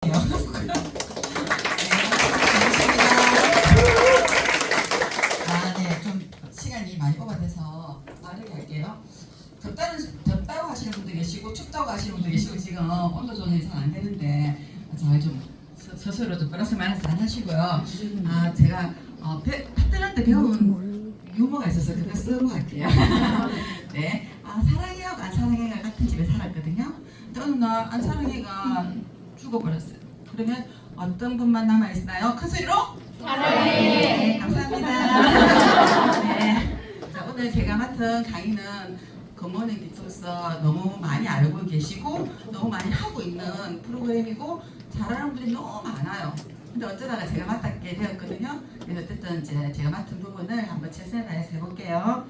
네, 좀 시간이 많이 오버돼서 빠르게 할게요. 덥다고 하시는 분도 계시고 춥다고 하시는 분도 계시고 지금 온도 조절이 잘 안 되는데 잘 좀 스스로 좀 플러스 마이너스 잘 하시고요. 제가 파트너한테 배운 유머가 있어서 그거 쓰고 할게요. 네, 사랑해요 안 사랑해가 같은 집에 살았거든요. 근데 어느 날 안 사랑해가 죽어버렸어요. 그러면 어떤 분만 남아있나요? 큰 소리로? 사랑해. 네, 감사합니다. 네, 자, 오늘 제가 맡은 강의는 굿모닝 디톡스 너무 많이 알고 계시고 너무 많이 하고 있는 프로그램이고 잘하는 분이 너무 많아요. 근데 어쩌다가 제가 맡게 되었거든요. 그래서 어쨌든 제가 맡은 부분을 한번 최선을 다해서 해볼게요.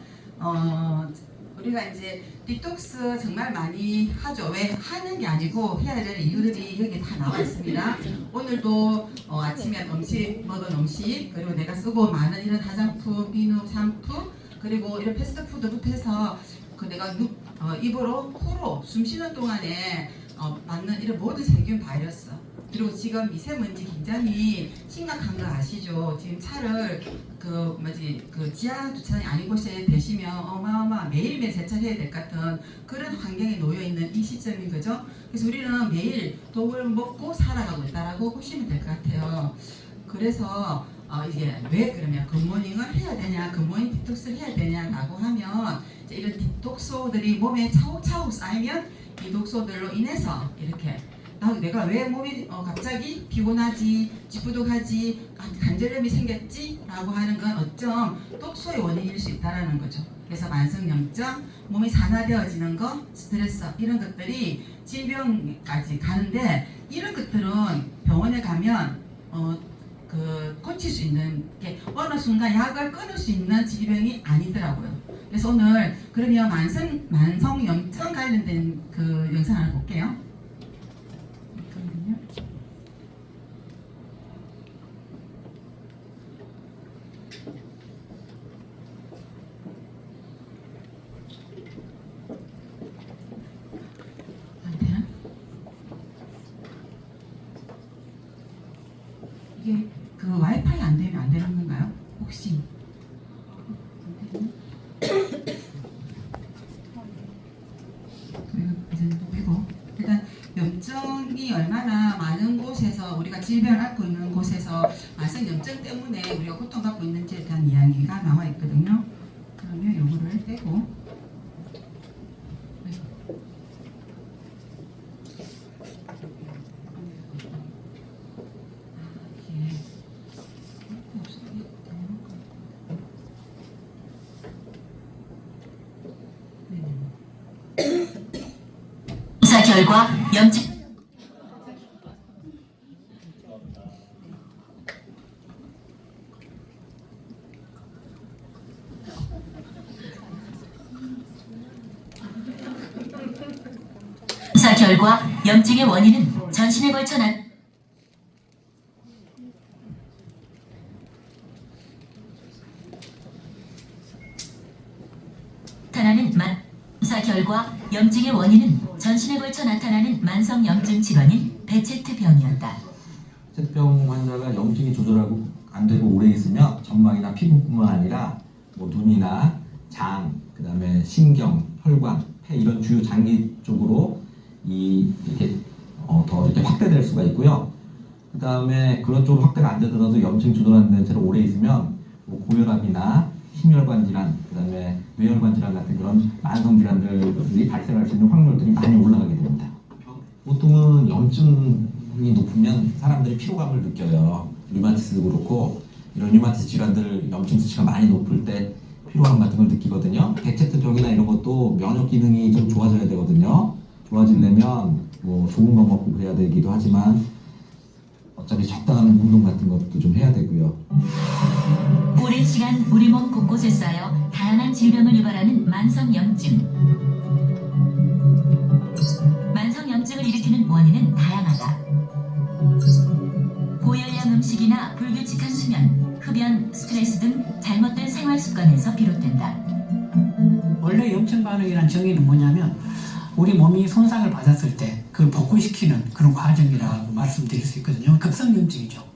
우리가 이제 디톡스 정말 많이 하죠. 왜 하는 게 아니고 해야 될 이유들이 여기 다 나와 있습니다. 오늘도 아침에 음식 먹은 음식 그리고 내가 쓰고 많은 이런 화장품, 비누, 샴푸 그리고 이런 패스트푸드부터 해서 내가 입으로 코로 숨 쉬는 동안에 맞는 이런 모든 세균 바이러스 그리고 지금 미세먼지 굉장히 심각한 거 아시죠? 지금 차를 지하 주차장이 아닌 곳에 대시면 어마어마 매일매일 세차해야 될 것 같은 그런 환경에 놓여 있는 이 시점인 거죠. 그래서 우리는 매일 독을 먹고 살아가고 있다라고 보시면 될 것 같아요. 그래서 이게 왜 그러면 굿모닝을 해야 되냐, 굿모닝 디톡스를 해야 되냐라고 하면 이런 디톡소들이 몸에 차곡차곡 쌓이면 이 독소들로 인해서 이렇게 내가 왜 몸이 갑자기 피곤하지, 찌뿌둥하지, 간절함이 생겼지? 라고 하는 건 어쩜 독소의 원인일 수 있다는 거죠. 그래서 만성염증, 몸이 산화되어지는 거, 스트레스 이런 것들이 질병까지 가는데 이런 것들은 병원에 가면 고칠 수 있는 게 어느 순간 약을 끊을 수 있는 질병이 아니더라고요. 그래서 오늘 그러면 만성염증 관련된 그 영상 하나 볼게요. 이게 그 와이파이 안 되면 안 되는 건가요? 혹시? 그리고 일단 염증이 얼마나 많은 곳에서 우리가 질병을 앓고 있는 곳에서 만성 염증 때문에 우리가 고통받고 있는지에 대한 이야기가 나와 있거든요. 그러면 요거를 떼고 조사 결과 염증 조사 결과 염증의 원인은 전신에 걸쳐 나타나는 조사 결과 염증의 원인은 전신에 걸쳐 나타나는 만성염증 질환인 베체트병이었다. 베체트병 환자가 염증이 조절하고 안 되고 오래 있으면 점막이나 피부뿐만 아니라 눈이나 장, 그다음에 신경, 혈관, 폐 이런 주요 장기 쪽으로 이렇게 더 이렇게 확대될 수가 있고요. 그다음에 그런 쪽으로 확대가 안 되더라도 염증 조절하는 채로 오래 있으면 고혈압이나 심혈관 질환, 그다음에 뇌혈관 질환 같은 그런 만성 질환들이 발생할 수 있는 확률들이 많이 올라가게 됩니다. 보통은 염증이 높으면 사람들이 피로감을 느껴요. 류마티스도 그렇고 이런 류마티스 질환들 염증 수치가 많이 높을 때 피로감 같은 걸 느끼거든요. 베체트병이나 이런 것도 면역 기능이 좀 좋아져야 되거든요. 좋아지려면 뭐 좋은 거 먹고 그래야 되기도 하지만 어차피 적당한 운동 같은 것도 좀 해야 되고요. 오랜 시간 우리 몸 곳곳에 쌓여 다양한 질병을 유발하는 만성염증. 만성염증을 일으키는 원인은 다양하다. 고열량 음식이나 불규칙한 수면, 흡연, 스트레스 등 잘못된 생활 습관에서 비롯된다. 원래 염증 반응이란 정의는 뭐냐면 우리 몸이 손상을 받았을 때 그걸 복구시키는 그런 과정이라고 말씀드릴 수 있거든요. 급성염증이죠.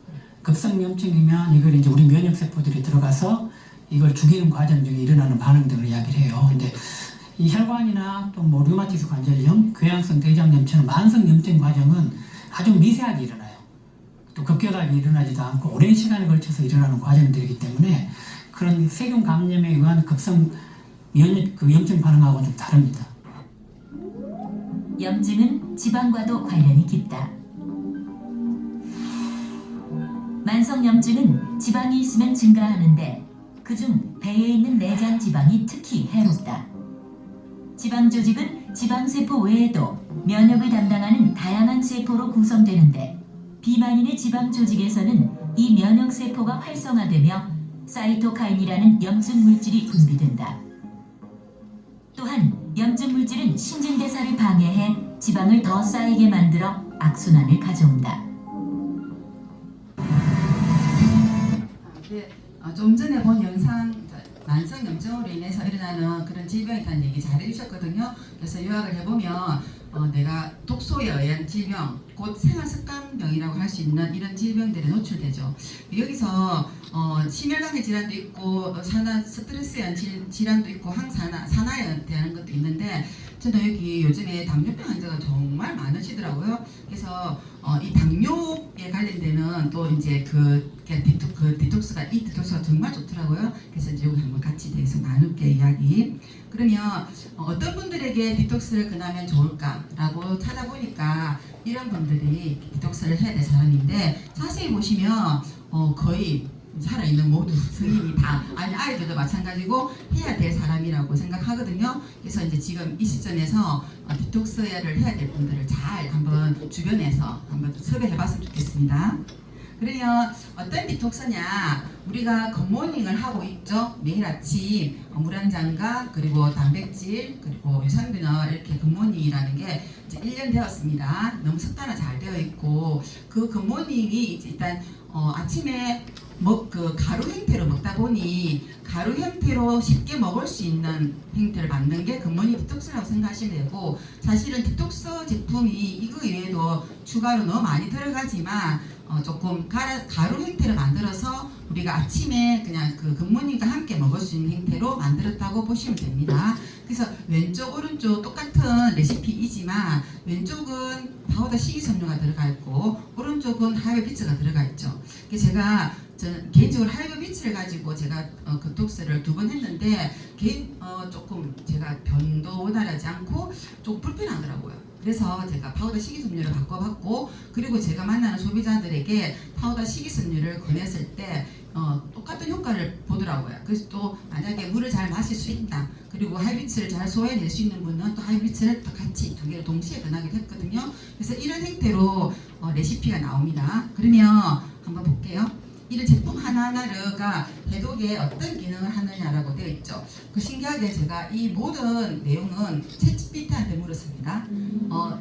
급성염증이면 이걸 이제 우리 면역세포들이 들어가서 이걸 죽이는 과정 중에 일어나는 반응 등을 이야기를 해요. 근데 이 혈관이나 또 뭐 류마티스 관절염, 궤양성 대장염처럼 만성 염증 과정은 아주 미세하게 일어나요. 또 급격하게 일어나지도 않고 오랜 시간에 걸쳐서 일어나는 과정들이기 때문에 그런 세균 감염에 의한 급성 염증 반응하고 좀 다릅니다. 염증은 지방과도 관련이 깊다. 만성 염증은 지방이 있으면 증가하는데 그중 배에 있는 내장 지방이 특히 해롭다. 지방 조직은 지방세포 외에도 면역을 담당하는 다양한 세포로 구성되는데 비만인의 지방 조직에서는 이 면역세포가 활성화되며 사이토카인이라는 염증 물질이 분비된다. 또한 염증 물질은 신진대사를 방해해 지방을 더 쌓이게 만들어 악순환을 가져온다. 좀 전에 본 영상 만성 염증으로 인해서 일어나는 그런 질병에 대한 얘기 잘 해주셨거든요. 그래서 요약을 해보면 내가 독소에 의한 질병, 곧 생활습관병이라고 할 수 있는 이런 질병들에 노출되죠. 여기서 심혈관계 질환도 있고 스트레스에 의한 질환도 있고 산화에 대한 것도 있는데 저는 여기 요즘에 당뇨병 환자가 정말 많으시더라고요. 그래서 이 당뇨에 관련되는 또 이제 디톡스가 정말 좋더라고요. 그래서 이제 여기 한번 같이 대해서 나눌게 이야기. 그러면 어떤 분들에게 디톡스를 권하면 좋을까라고 찾아보니까 이런 분들이 디톡스를 해야 될 사람인데 자세히 보시면 거의 살아있는 모두 성인이 다 아니 아이들도 마찬가지고 해야 될 사람이라고 생각하거든요. 그래서 이제 지금 이 시점에서 디톡스를 해야 될 분들을 잘 한번 주변에서 한번 섭외해봤으면 좋겠습니다. 그러면 어떤 디톡스냐, 우리가 굿모닝을 하고 있죠. 매일 아침 물 한 잔과 그리고 단백질 그리고 유산균을 이렇게 굿모닝이라는 게 이제 1년 되었습니다. 너무 습관화 잘 되어 있고 그 굿모닝이 일단 아침에 가루 형태로 먹다 보니 가루 형태로 쉽게 먹을 수 있는 형태를 만든 게 굿모닝 디톡스라고 생각하시면 되고, 사실은 디톡스 제품이 이거 외에도 추가로 너무 많이 들어가지만 조금 가루 형태로 만들어서 우리가 아침에 그냥 그 굿모닝과 함께 먹을 수 있는 형태로 만들었다고 보시면 됩니다. 그래서 왼쪽 오른쪽 똑같은 레시피이지만 왼쪽은 파우더 식이섬유가 들어가 있고 오른쪽은 하이비트가 들어가 있죠. 그래서 저는 개인적으로 하이비트를 가지고 제가 디톡스를 2번 했는데 조금 제가 변도 원활하지 않고 좀 불편하더라고요. 그래서 제가 파우더 식이섬유를 바꿔봤고, 그리고 제가 만나는 소비자들에게 파우더 식이섬유를 권했을 때 똑같은 효과를 보더라고요. 그래서 또 만약에 물을 잘 마실 수 있다, 그리고 하이비트를 잘 소화해낼 수 있는 분은 또 하이비트를 또 같이 2개를 동시에 권하기도 했거든요. 그래서 이런 형태로 레시피가 나옵니다. 그러면 한번 볼게요. 이런 제품 하나하나가 해독에 어떤 기능을 하느냐라고 되어 있죠. 그 신기하게 제가 이 모든 내용은 챗GPT한테 물었습니다.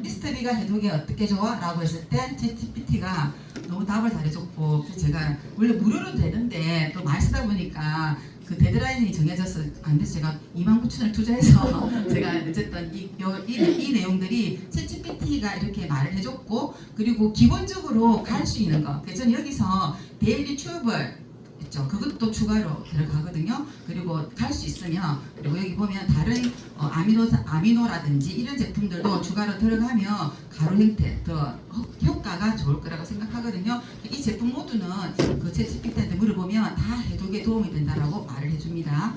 리스트비가 해독에 어떻게 좋아? 라고 했을 때 챗GPT가 너무 답을 잘해줬고, 제가 원래 무료로 되는데 또 많이 쓰다 보니까 그 데드라인이 정해져서 안 돼서 제가 29,000원을 투자해서 제가 어쨌든 이 내용들이 챗GPT가 이렇게 말을 해줬고, 그리고 기본적으로 갈 수 있는 거, 그래서 저는 여기서 데일리 튜블 있죠. 그것도 추가로 들어가거든요. 그리고 갈 수 있으면, 그리고 여기 보면 다른 아미노라든지 이런 제품들도 추가로 들어가면 가루 형태 더 효과가 좋을 거라고 생각하거든요. 이 제품 모두는 그 챗GPT한테 물어보면 다 해독에 도움이 된다라고 말을 해줍니다.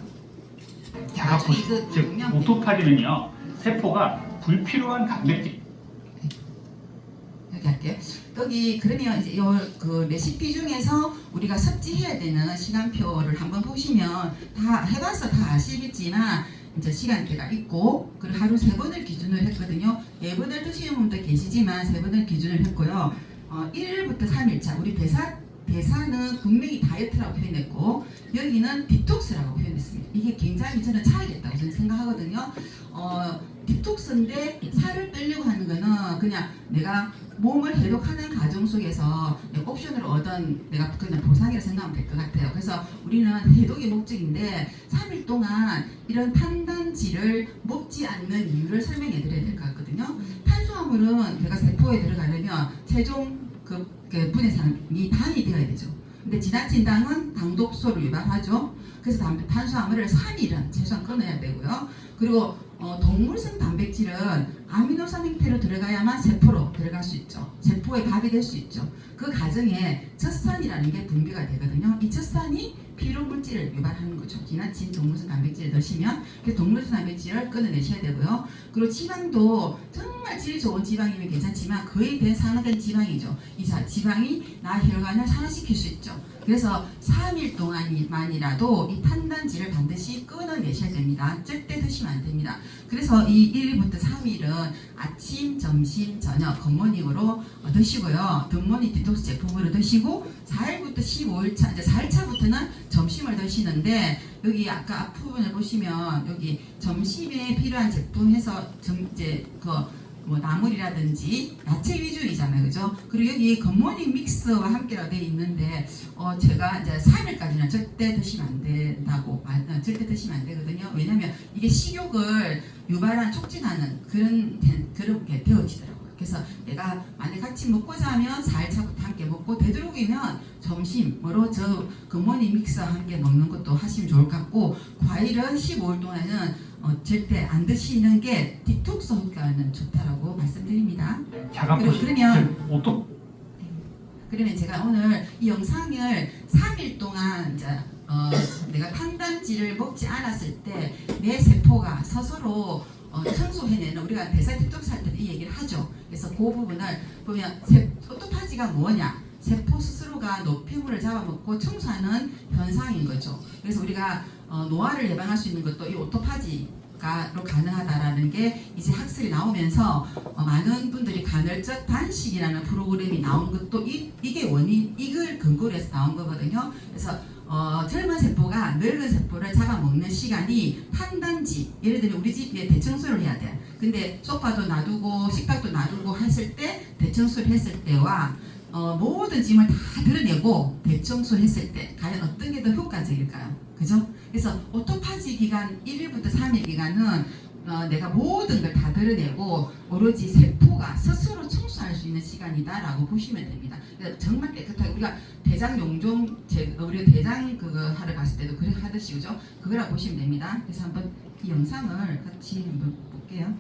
자, 즉 오토파지는요, 세포가 불필요한 단백질 여기 할게요. 여기 그러면 이제 그 레시피 중에서 우리가 섭취해야 되는 시간표를 한번 보시면 다 해봐서 다 아시겠지만 이제 시간대가 있고, 그리고 하루 3번을 기준으로 했거든요. 4번을 드시는 분도 계시지만 3번을 기준으로 했고요. 1일부터 3일차 우리 대사는 분명히 다이어트라고 표현했고 여기는 디톡스라고 표현했습니다. 이게 굉장히 저는 차이가 있다고 저는 생각하거든요. 디톡스인데 살을 빼려고 하는 거는 그냥 내가 몸을 해독하는 과정 속에서 옵션으로 얻은 내가 그냥 보상이라 생각하면 될 것 같아요. 그래서 우리는 해독이 목적인데 3일 동안 이런 탄단지를 먹지 않는 이유를 설명해 드려야 될 것 같거든요. 탄수화물은 내가 세포에 들어가려면 최종 그 분해상이 당이 되어야 되죠. 근데 지나친 당은 당독소를 유발하죠. 그래서 탄수화물을 3일은 최소한 끊어야 되고요. 그리고 동물성 단백질은 아미노산 형태로 들어가야만 세포로 들어갈 수 있죠. 세포의 밥이 될 수 있죠. 그 과정에 젖산이라는 게 분비가 되거든요. 이 젖산이 피로 물질을 유발하는 거죠. 지나친 동물성 단백질을 드시면 그 동물성 단백질을 끊어내셔야 되고요. 그리고 지방도 정말 질 좋은 지방이면 괜찮지만 거의 대산화된 지방이죠. 이 지방이 나 혈관을 산화시킬 수 있죠. 그래서 3일 동안만이라도 이 탄단지를 반드시 끊어내셔야 됩니다. 절대 드시면 안 됩니다. 그래서 이 1일부터 3일은 아침, 점심, 저녁 굿모닝으로 드시고요. 굿모닝 디톡스 제품으로 드시고 4일부터 15일차, 이제 4일차부터는 점심을 드시는데 여기 아까 앞부분을 보시면 여기 점심에 필요한 제품 해서 이제 뭐 나물이라든지 야채 위주이잖아요, 그죠? 그리고 여기 굿모닝 믹스와 함께라고 되어 있는데 제가 이제 3일까지는 절대 드시면 안 된다고 절대 드시면 안 되거든요. 왜냐하면 이게 식욕을 유발한 촉진하는 그런 게 되어지더라고요. 그래서 내가 만약 같이 먹고자 하면 4일차부터 함께 먹고 되도록이면 점심으로 저 굿모닝 믹스와 함께 먹는 것도 하시면 좋을 것 같고 과일은 15일 동안은 절대 안 드시는 게 디톡스 효과는 좋다라고 말씀드립니다. 자가포식 그러면 제가 오늘 이 영상을 3일 동안 이제 내가 탄단지를 먹지 않았을 때 내 세포가 스스로 청소해내는 우리가 대사 디톡스 할 때 이 얘기를 하죠. 그래서 그 부분을 보면 오토파지가 뭐냐? 세포 스스로가 노폐물을 잡아먹고 청소하는 현상인 거죠. 그래서 우리가 노화를 예방할 수 있는 것도 이 오토파지로 가능하다라는 게 이제 학술이 나오면서 많은 분들이 간헐적 단식이라는 프로그램이 나온 것도 이게 이걸 근거로 해서 나온 거거든요. 그래서 젊은 세포가 늙은 세포를 잡아먹는 시간이 탄단지, 예를 들면 우리 집에 대청소를 해야 돼. 근데 소파도 놔두고 식탁도 놔두고 했을 때 대청소를 했을 때와 모든 짐을 다 드러내고 대청소를 했을 때 과연 어떤 게 더 효과적일까요? 그죠? 그래서 오토파지 기간 1일부터 3일 기간은 내가 모든 걸 다 드러내고 오로지 세포가 스스로 청소할 수 있는 시간이다라고 보시면 됩니다. 그래서 정말 깨끗하게 우리가 대장 용종 우리가 대장 그거 하러 갔을 때도 그렇게 하듯이 그죠? 그거라 보시면 됩니다. 그래서 한번 이 영상을 같이 한번 볼게요.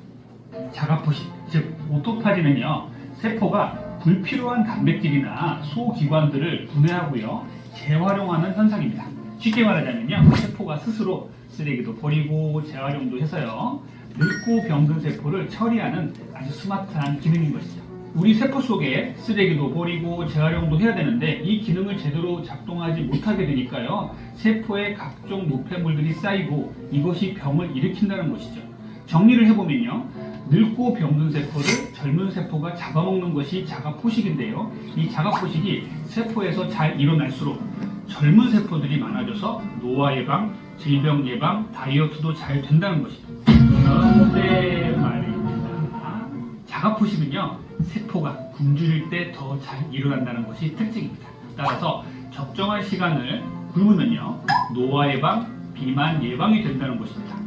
자가포식, 즉 오토파지는요 세포가 불필요한 단백질이나 소기관들을 분해하고요 재활용하는 현상입니다. 쉽게 말하자면요 세포가 스스로 쓰레기도 버리고 재활용도 해서요 늙고 병든 세포를 처리하는 아주 스마트한 기능인 것이죠. 우리 세포 속에 쓰레기도 버리고 재활용도 해야 되는데 이 기능을 제대로 작동하지 못하게 되니까요 세포에 각종 노폐물들이 쌓이고 이것이 병을 일으킨다는 것이죠. 정리를 해보면요 늙고 병든 세포를 젊은 세포가 잡아먹는 것이 자가포식인데요 이 자가포식이 세포에서 잘 일어날수록 젊은 세포들이 많아져서 노화 예방, 질병 예방, 다이어트도 잘 된다는 것이죠. 그런데 말입니다. 자가포식은요 세포가 굶주릴 때 더 잘 일어난다는 것이 특징입니다. 따라서 적정한 시간을 굶으면요 노화 예방, 비만 예방이 된다는 것입니다.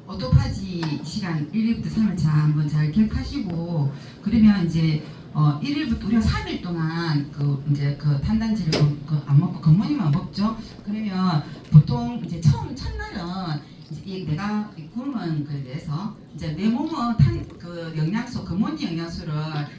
오토파지 시간 1일부터 3일차 한번 잘 기억하시고 그러면 이제 1일부터 우리가 3일 동안 이제 탄단지를 안 먹고 굿모닝만 먹죠. 그러면 보통 이제 첫날은 이제 내가 굶은 걸 위해서 이제 내 몸은 영양소, 굿모닝 영양소를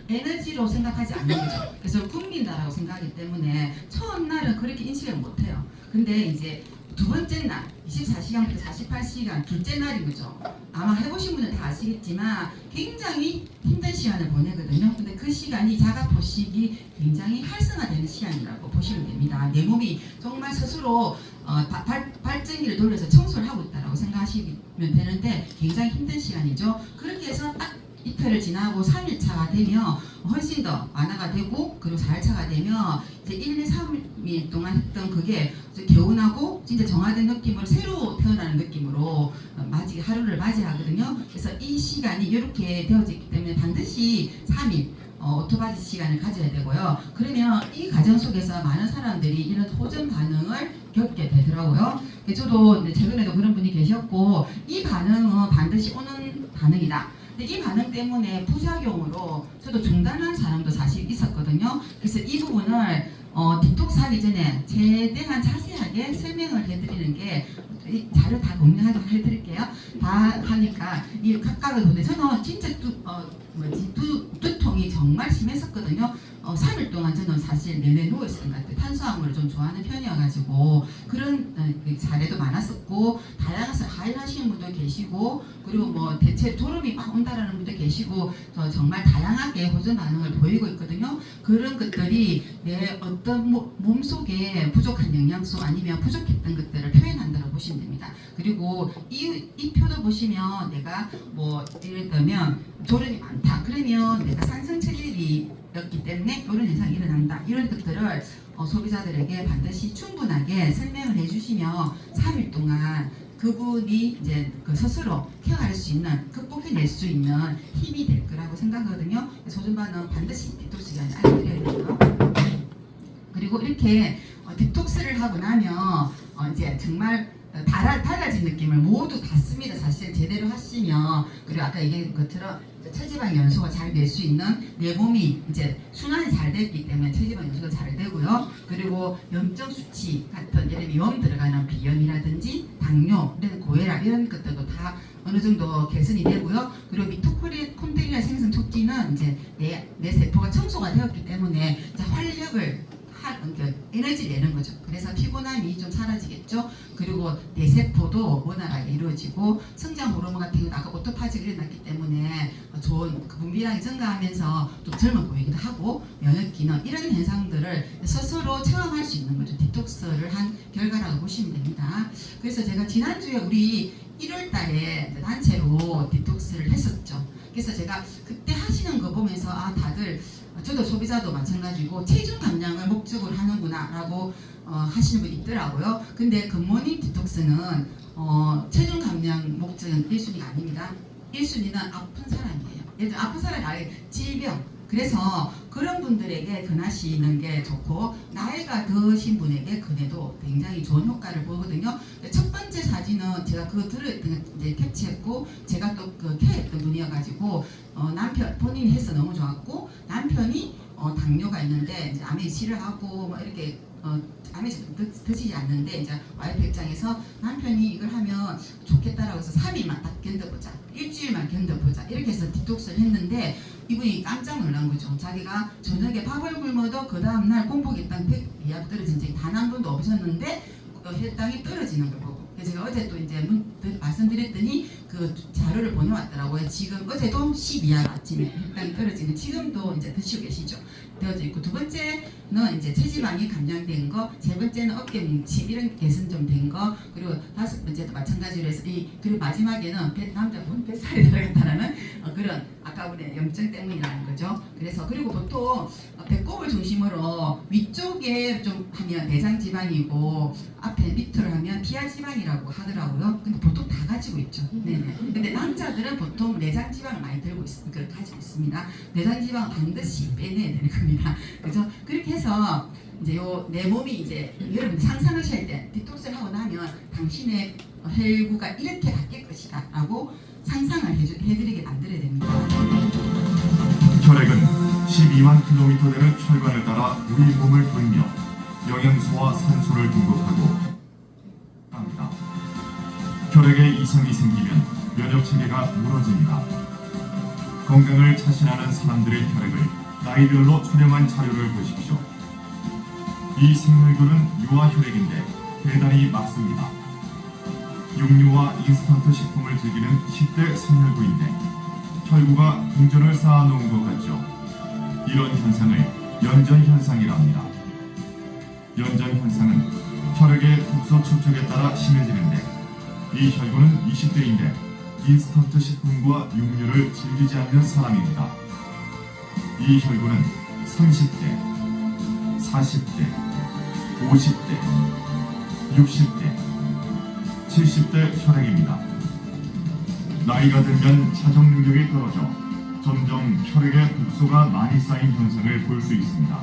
에너지로 생각하지 않는 거죠. 그래서 굶긴다라고 생각하기 때문에 첫날은 그렇게 인식을 못해요. 근데 이제 두 번째 날 24시간부터 48시간 둘째 날인 거죠. 아마 해보신 분들 다 아시겠지만 굉장히 힘든 시간을 보내거든요. 근데 그 시간이 자가포식이 굉장히 활성화되는 시간이라고 보시면 됩니다. 내 몸이 정말 스스로 발전기를 돌려서 청소를 하고 있다고 생각하시면 되는데 굉장히 힘든 시간이죠. 그렇게 해서 딱 이틀을 지나고 3일차가 되면 훨씬 더 완화가 되고 그리고 4일차가 되면 이제 1, 2, 3일 동안 했던 그게 개운하고 진짜 정화된 느낌으로 새로 태어나는 느낌으로 하루를 맞이하거든요. 그래서 이 시간이 이렇게 되어져 있기 때문에 반드시 3일 오토바지 시간을 가져야 되고요. 그러면 이 과정 속에서 많은 사람들이 이런 호전 반응을 겪게 되더라고요. 저도 이제 최근에도 그런 분이 계셨고 이 반응은 반드시 오는 반응이다. 근데 이 반응 때문에 부작용으로 저도 중단한 사람도 사실 있었거든요. 그래서 이 부분을 디톡스 하기 전에 최대한 자세하게 설명을 해드리는 게 이 자료 다 공유하도록 해드릴게요. 다 하니까 이 각각을 보는데 저는 진짜 두통이 정말 심했었거든요. 3일 동안 저는 사실 내내 누워있었던 것 같아요. 탄수화물을 좀 좋아하는 편이어가지고 그런 사례도 많았었고 다양해서 하이하시는 분도 계시고 그리고 뭐 대체 졸음이 막 온다라는 분도 계시고 정말 다양하게 호전 반응을 보이고 있거든요. 그런 것들이 내 어떤 몸속에 부족한 영양소 아니면 부족했던 것들을 표현한다고 보시면 됩니다. 그리고 이 표도 보시면 내가 뭐 예를 들면 졸음이 많다. 그러면 내가 상승 체질이었기 때문에 이런 현상이 일어난다. 이런 것들을 소비자들에게 반드시 충분하게 설명을 해주시면 3일 동안 그분이 이제 그 스스로 케어할 수 있는, 극복해낼 수 있는 힘이 될 거라고 생각하거든요. 소전반은 반드시 디톡스 기간에 알려드려야 돼요. 그리고 이렇게 디톡스를 하고 나면 이제 정말 달라진 느낌을 모두 다 씁니다. 사실 제대로 하시면. 그리고 아까 얘기한 것처럼 체지방 연소가 잘 될 수 있는 내 몸이 이제 순환이 잘 됐기 때문에 체지방 연소가 잘 되고요. 그리고 염증 수치 같은 예를 들면 염 들어가는 비염이라든지 당뇨, 이런 고혈압 이런 것들도 다 어느 정도 개선이 되고요. 그리고 미토콘드리아 생성 촉진은 이제 내 세포가 청소가 되었기 때문에 이제 활력을 에너지를 내는 거죠. 그래서 피곤함이 좀 사라지겠죠. 그리고 뇌세포도 원활하게 이루어지고 성장 호르몬 같은 경우도 아까 오토파지가 일어났기 때문에 좋은 그 분비량이 증가하면서 또 젊어 보이기도 하고 면역 기능 이런 현상들을 스스로 체험할 수 있는 거죠. 디톡스를 한 결과라고 보시면 됩니다. 그래서 제가 지난주에 우리 1월 달에 단체로 디톡스를 했었죠. 그래서 제가 그때 하시는 거 보면서 다들 저도 소비자도 마찬가지고 체중 감량을 목적으로 하는구나 라고 하시는 분이 있더라고요. 근데 굿모닝 디톡스는 체중 감량 목적은 1순위가 아닙니다. 1순위는 아픈 사람이에요. 예를 들어 아픈 사람이 아예 질병. 그래서 그런 분들에게 권하시는 게 좋고 나이가 드신 분에게 권해도 굉장히 좋은 효과를 보거든요. 첫 번째 사진은 제가 그거 이제 캡처했고 제가 또 그 케어했던 분이어가지고 남편 본인이 해서 너무 좋았고 남편이 당뇨가 있는데 이제 암에 치료하고 뭐 이렇게 암에 드시지 않는데 이제 와이프 입장에서 남편이 이걸 하면 좋겠다라고 해서 3일만 딱 견뎌보자, 일주일만 견뎌보자 이렇게 해서 디톡스를 했는데 이분이 깜짝 놀란 거죠. 자기가 저녁에 밥을 굶어도 그 다음날 공복혈당 100 떨어진 적이 단 한 번도 없었는데 혈당이 떨어지는 걸 보고 그래서 제가 어제 또 이제 말씀드렸더니 그 자료를 보내왔더라고요. 지금 어제도 10 이하 아침에 혈당이 떨어지는 지금도 이제 드시고 계시죠. 되어져 있고 두 번째는 이제 체지방이 감량된 거, 세 번째는 어깨 뭉침 이런 개선 좀 된 거, 그리고 다섯 번째도 마찬가지로 해서 그리고 마지막에는 남자분 뱃살이 들어갔다는 그런 아까분의 염증 때문이라는 거죠. 그래서 그리고 보통 배꼽을 중심으로 위쪽에 좀 하면 내장 지방이고 앞에 밑으로 하면 피하 지방이라고 하더라고요. 근데 보통 다 가지고 있죠. 네네. 근데 남자들은 보통 내장 지방을 많이 그걸 가지고 있습니다. 내장 지방 반드시 빼내야 되는 겁니다. 그죠? 그렇게 해서 이제 내 몸이 이제 여러분 상상하실 때 디톡스를 하고 나면 당신의 혈구가 이렇게 바뀔 것이다라고 상상을 해드리게 만들어야 됩니다. 혈액은 12만 킬로미터 되는 혈관을 따라 우리 몸을 돌며 영양소와 산소를 공급하고 합니다. 혈액에 이상이 생기면 면역 체계가 무너집니다. 건강을 자신하는 사람들의 혈액을 나이별로 촬영한 자료를 보십시오. 이 생물들은 유아 혈액인데 대단히 막습니다. 육류와 인스턴트 식품을 즐기는 10대 생혈구인데 혈구가 궁전을 쌓아놓은 것 같죠. 이런 현상을 연전현상이라 합니다. 연전현상은 혈액의 독소 축적에 따라 심해지는데 이 혈구는 20대인데 인스턴트 식품과 육류를 즐기지 않는 사람입니다. 이 혈구는 30대, 40대, 50대, 60대, 70대 혈액입니다. 나이가 들면 자정 능력이 떨어져 점점 혈액에 독소가 많이 쌓인 현상을 볼 수 있습니다.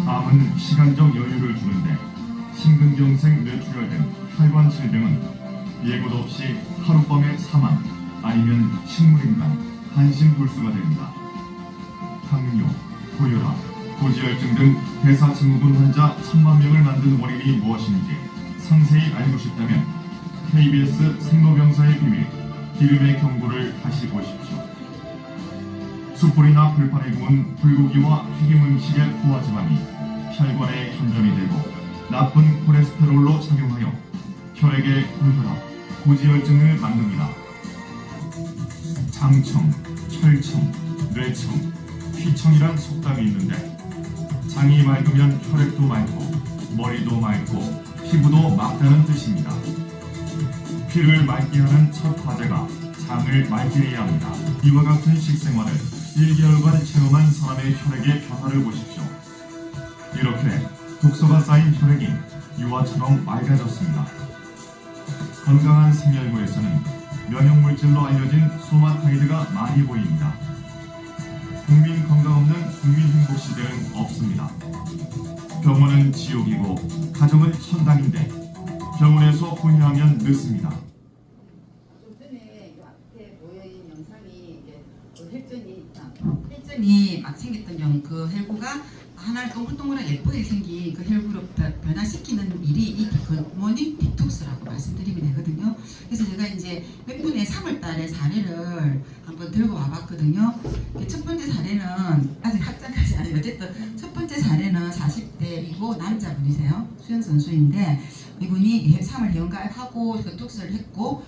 암은 시간적 여유를 주는데 심근경색 뇌출혈 등 혈관 질병은 예고도 없이 하룻밤에 사망 아니면 식물인간 한심불수가 됩니다. 당뇨, 고혈압, 고지혈증 등 대사증후군 환자 1000만 명을 만든 원인이 무엇인지 상세히 알고 싶다면 KBS 생로병사의 비밀 기름의 경고를 다시 보십시오. 숯불이나 불판에 구운 불고기와 튀김 음식의 포화지방이 혈관에 견점이 되고 나쁜 콜레스테롤로 작용하여 혈액의 고혈압, 고지혈증을 만듭니다. 장청, 혈청, 뇌청, 피청이란 속담이 있는데 장이 맑으면 혈액도 맑고 머리도 맑고 피부도 맑다는 뜻입니다. 피를 맑게 하는 첫 과제가 장을 맑게 해야 합니다. 이와 같은 식생활을 1개월간 체험한 사람의 혈액의 변화를 보십시오. 이렇게 독소가 쌓인 혈액이 유화처럼 맑아졌습니다. 건강한 생활고에서는 면역물질로 알려진 소마타이드가 많이 보입니다. 국민 건강 없는 국민 행복 시대는 없습니다. 병원은 지옥이고 가정은 천당인데 병원에서 후회하면 늦습니다. 좀 전에 이 앞에 보여있는 영상이 이제 혈전이 막 생겼던 그 혈구가 하나를 동글동글하게 예쁘게 생긴 그 혈구로 변화시키는 일이 이 굿모닝 디톡스라고 말씀드리면 되거든요. 그래서 제가 이제 몇 분의 3월달에 사례를 한번 들고 와봤거든요. 첫 번째 사례는 아직 확정하지 않아요. 어쨌든 첫 번째 사례는 40대이고 남자분이세요. 수영 선수인데 이분이 3월 회원가입하고 디톡스를 했고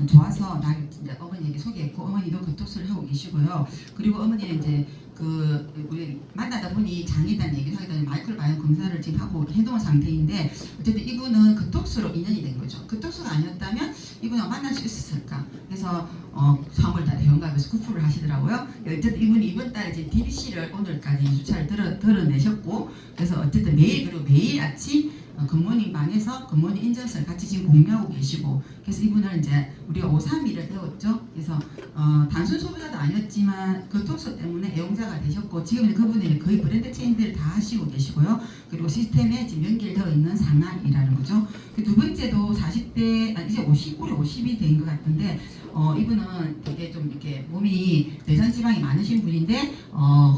좋아서 이제 어머니에게 소개했고 어머니도 디톡스를 하고 계시고요. 그리고 어머니는 이제 우리 만나다 보니 장이단 얘기를 하게 되면 마이크로바이옴 검사를 지금 하고 해놓은 상태인데 어쨌든 이분은 디톡스로 인연이 된 거죠. 디톡스가 아니었다면 이분은 만날 수 있었을까? 그래서 3월달에 회원가입에서 구풀을 하시더라고요. 어쨌든 이분이 이번 달에 이제 DBC를 오늘까지 2주차를 드러내셨고 그래서 어쨌든 매일 아침 굿모닝 방에서 굿모닝 인증서를 같이 지금 공유하고 계시고 그래서 이분을 이제 우리가 531을 배웠죠. 그래서 단순 소비자도 아니었지만 디톡스 때문에 애용자가 되셨고 지금 그분이 거의 브랜드 체인들을 다 하시고 계시고요. 그리고 시스템에 지금 연결되어 있는 상황이라는 거죠. 두 번째도 40대 이제 50이 된 것 같은데 이분은 되게 좀 이렇게 몸이 내장 지방이 많으신 분인데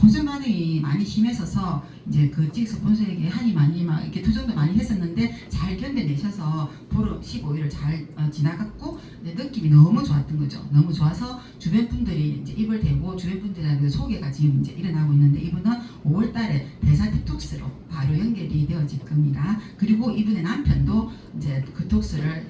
혼술 반응이 많이 심해서서 이제 그 찍스 본사에게 한이 많이 막 이렇게 투정도 많이 했었는데 잘 견뎌내셔서 보름 15일을 잘 지나갔고 느낌이 너무 좋았던 거죠. 너무 좋아서 주변 분들이 이제 입을 대고 주변 분들한테 소개가 지금 이제 일어나고 있는데 이분은 5월달에 대사 디톡스로 바로 연결이 되어질 겁니다. 그리고 이분의 남편도 이제 디톡스를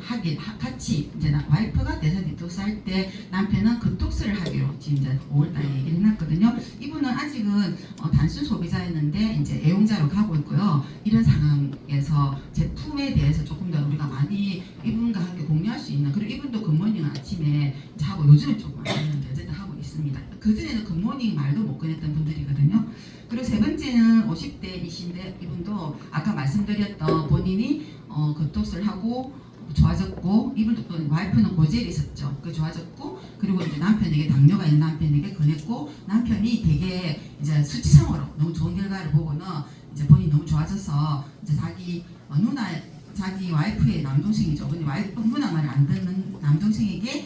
같이 이제 와이프가 대사 디톡스 할 때 남편은 디톡스를 하기로 지금 이제 5월달에 얘기를 해놨거든요. 이분은 아직은 단순 소비자였는데 이제 애용자로 가고 있고요. 이런 상황에서 제품에 대해서 조금 더 우리가 많이 이분과 함께 공유할 수 있는 그리고 이분도 굿모닝을 아침에 하고 요즘에 조금 안 하는데 어쨌든 하고 있습니다. 그전에는 굿모닝 말도 못 꺼냈던 분들이거든요. 그리고 세 번째는 50대이신데 이분도 아까 말씀드렸던 본인이 디톡스를 하고 좋아졌고 이분도 와이프는 고젤이 있었죠. 그 좋아졌고 그리고 이제 남편에게 당뇨가 있는 남편에게 권했고 남편이 되게 이제 수치상으로 너무 좋은 결과를 보고는 이제 본인이 너무 좋아져서 이제 자기 와이프의 남동생이죠. 근데 와이프 누나 말을 안 듣는 남동생에게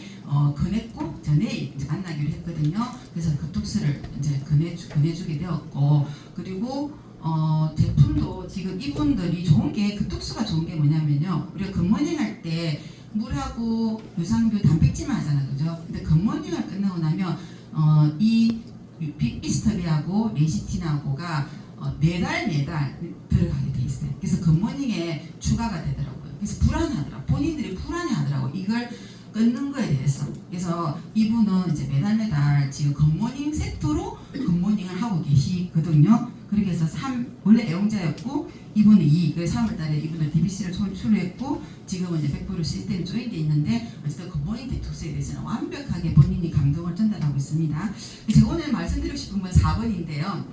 권했고 전에 이제 만나기로 했거든요. 그래서 디톡스를 이제 권해주게 되었고 그리고 제품도 지금 이분들이 좋은 게 디톡스가 좋은 게 뭐냐면요. 우리가 굿모닝 할 때 물하고 유산균 단백질만 하잖아요. 그죠? 근데 굿모닝을 끝나고 나면 이 비스터비하고 레시틴하고가 매달 들어가게 돼 있어요. 그래서 굿모닝에 추가가 되더라고요. 그래서 불안하더라고요. 본인들이 불안해하더라고요. 이걸 끊는 거에 대해서. 그래서 이분은 이제 매달 지금 굿모닝 세트로 굿모닝을 하고 계시거든요. 그렇게 해서 원래 애용자였고 이분은 3월달에 이분은 DBC를 출루했고 지금은 이제 100% 시스템 조인돼 있는데 어쨌든 굿모닝 디톡스에 대해서는 완벽하게 본인이 감동을 전달하고 있습니다. 제가 오늘 말씀드리고 싶은 건 4번인데요.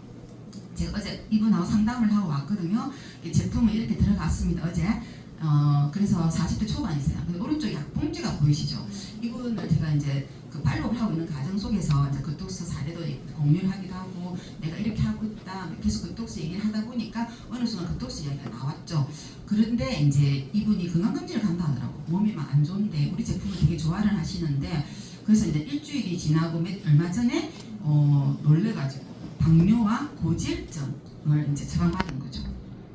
제가 어제 이분하고 상담을 하고 왔거든요. 제품은 이렇게 들어갔습니다. 어제. 그래서 40대 초반이세요. 근데 오른쪽 약봉지가 보이시죠? 이분을 제가 이제 그 팔로우를 하고 있는 과정 속에서 이제 그톡스 사례도 공유를 하기도 하고 내가 이렇게 하고 있다 계속 그톡스 얘기를 하다 보니까 어느 순간 그톡스 이야기가 나왔죠. 그런데 이제 이분이 건강검진을 간다 하더라고. 몸이 막 안 좋은데 우리 제품을 되게 좋아를 하시는데 그래서 이제 일주일이 지나고 얼마 전에 놀래가지고 당뇨와 고지혈증을 이제 처방받은 거죠.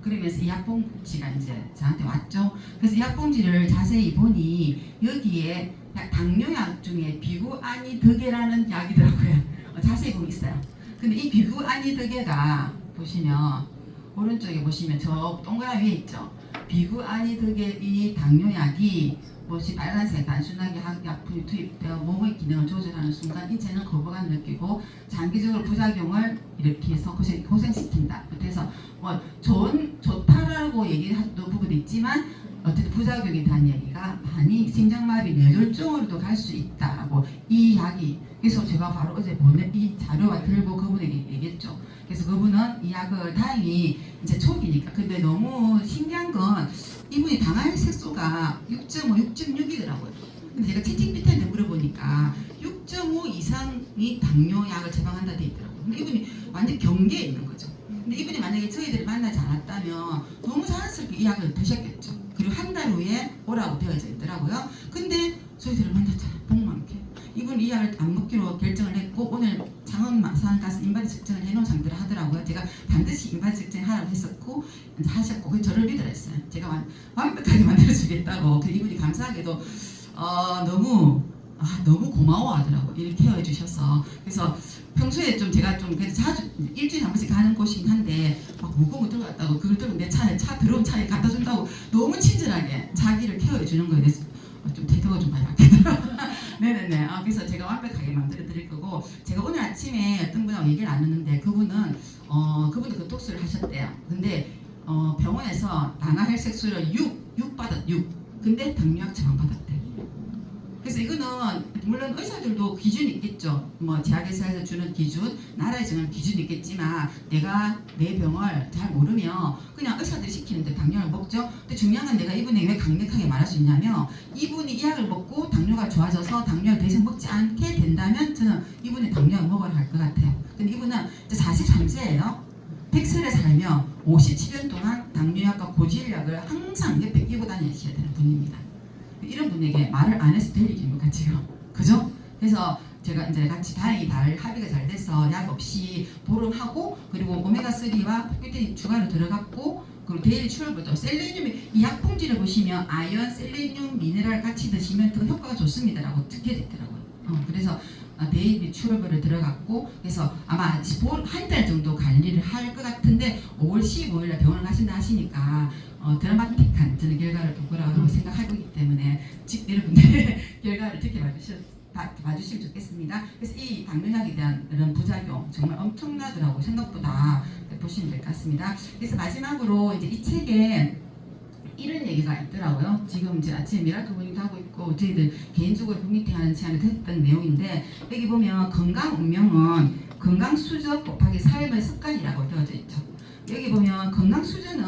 그러면서 이 약봉지가 이제 저한테 왔죠. 그래서 이 약봉지를 자세히 보니 여기에 당뇨약 중에 비구아니드게라는 약이더라고요. 자세히 보면 있어요. 근데 이 비구아니드게가 보시면 오른쪽에 보시면 저 동그라미 위에 있죠. 비구아니드게 이 당뇨약이 뭐지 빨간색 단순하게 약품이 투입되어 몸의 기능을 조절하는 순간 인체는 거부감을 느끼고 장기적으로 부작용을 이렇게 해서 고생시킨다. 그래서 뭐 좋다라고 얘기하는 부분도 있지만 어쨌든 부작용에 대한 얘기가 많이 심장마비 뇌졸중으로도 갈 수 있다라고 이 약이 그래서 제가 바로 어제 보낸 이 자료와 들고 그분에게 얘기했죠. 그래서 그분은 이 약을 다행히 이제 초기니까 근데 너무 신기한 건 이분이 당할 색소가 6.5, 6.6이더라고요. 근데 제가 채팅 밑에 물어보니까 6.5 이상이 당뇨약을 처방한다 돼 있더라고요. 근데 이분이 완전 경계에 있는 거죠. 근데 이분이 만약에 저희들을 만나지 않았다면 너무 자연스럽게 이 약을 드셨겠죠. 그리고 한 달 후에 오라고 되어져 있더라고요. 근데 저희들을 만났잖아요. 복만게 이분 이 약을 안 먹기로 결정을 했고 오늘 장원마산 가서 인바디 측정을 해놓은 상태로 하더라고요. 제가 반드시 인바디 측정 하라고 했었고 이제 하셨고 그 저를 믿으랬어요. 제가 완벽하게 만들어주겠다고. 그 이분이 감사하게도 너무 고마워하더라고. 이렇게 케어해 주셔서. 그래서 평소에 좀 제가 좀 그래도 자주 일주일에 한 번씩 가는 곳이긴 한데 막 무거운 거 들고 왔다고 그걸 들고 내 차에 들어온 차에 갖다 준다고 너무 친절하게 자기를 케어해 주는 거에 대해서 좀 태도가 좀 많이 바뀌더라고요. 네네네. 그래서 제가 완벽하게 만들어 드릴 거고 제가 오늘 아침에 어떤 분하고 얘기를 나눴는데 그분은 그분도 그 독서를 하셨대요. 근데 병원에서 당화혈색소를 6 받았 6. 근데 당뇨약 처방받았대. 그래서 이거는 물론 의사들도 기준이 있겠죠. 뭐 제약회사에서 주는 기준, 나라에 주는 기준이 있겠지만 내가 내 병을 잘 모르면 그냥 의사들이 시키는데 당뇨를 먹죠. 근데 중요한 건 내가 이분에게 왜 강력하게 말할 수 있냐면 이분이 이 약을 먹고 당뇨가 좋아져서 당뇨를 더 이상 먹지 않게 된다면 저는 이분이 당뇨를 먹어야 할 것 같아요. 근데 이분은 이제 43세예요. 100세를 살면 57년 동안 당뇨약과 고지혈약을 항상 옆에 끼고 다니셔야 되는 분입니다. 이런 분에게 말을 안 해서 될 일입니까 지금? 그죠? 그래서 제가 이제 같이 다행히 합의가 잘 돼서 약 없이 보름하고 그리고 오메가3와 포피틴이 추가로 들어갔고 그리고 데일리 추출물도 셀레늄이 이 약품지를 보시면 아연, 셀레늄, 미네랄 같이 드시면 더 효과가 좋습니다라고 적혀져 있더라고요. 그래서 데일리 추출물을 들어갔고 그래서 아마 한 달 정도 관리를 할 것 같은데 5월 15일에 병원을 가신다 하시니까 드라마틱한 저는 결과를 볼 거라고 생각할 거기 때문에 여러분들의 결과를 봐주시면 좋겠습니다. 그래서 이 당뇨약에 대한 이런 부작용 정말 엄청나더라고요. 생각보다 보시면 될 것 같습니다. 그래서 마지막으로 이제 이 책에 이런 얘기가 있더라고요. 지금 이제 아침에 미라클 모닝도 하고 있고 저희들 개인적으로 빅미팅하는 시간에 했던 내용인데 여기 보면 건강 운명은 건강 수저 곱하기 삶의 습관이라고 되어져 있죠. 여기 보면 건강 수저는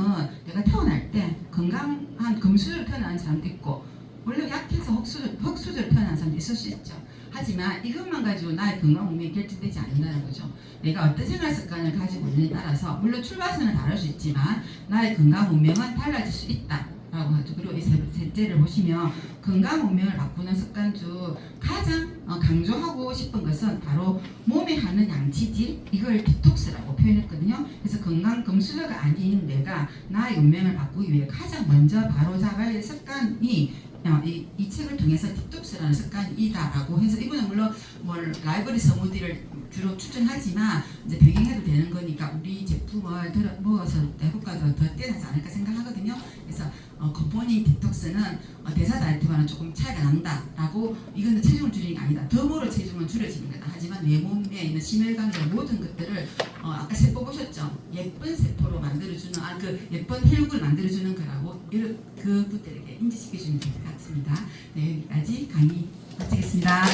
내가 태어날 때 건강한 금수저로 태어나는 사람도 있고 물론 약해서 흑수저로 태어나는 사람도 있을 수 있죠. 하지만 이것만 가지고 나의 건강 운명이 결정되지 않는다는 거죠. 내가 어떤 생활 습관을 가지고 있느냐에 따라서 물론 출발선은 다를 수 있지만 나의 건강 운명은 달라질 수 있다라고 하죠. 그리고 이 셋째를 보시면 건강 운명을 바꾸는 습관 중 가장 강조하고 싶은 것은 바로 몸에 하는 양치질 이걸 디톡스라고 표현했거든요. 그래서 건강 금수저가 아닌 내가 나의 운명을 바꾸기 위해 가장 먼저 바로잡아야 할 습관이 이 책을 통해서 디톡스라는 습관이다라고 해서 이분은 물론 라이브러리 스무디를 주로 추천하지만 이제 배경해도 되는 거니까 우리 제품을 먹어서 효과가 더 뛰어나지 않을까 생각하거든요. 그래서 컴포니 디톡스는 대사 다이어트와는 조금 차이가 난다라고 이거는 체중을 줄이는 게 아니다. 덤으로 체중은 줄여지는 거다. 하지만 내 몸에 있는 심혈관계 모든 것들을 아까 세포 보셨죠? 예쁜 세포로 만들어주는 그 예쁜 혈육을 만들어주는 거라고 그분들에게 인지시켜주면 될 것 같습니다. 네, 여기까지 강의 마치겠습니다.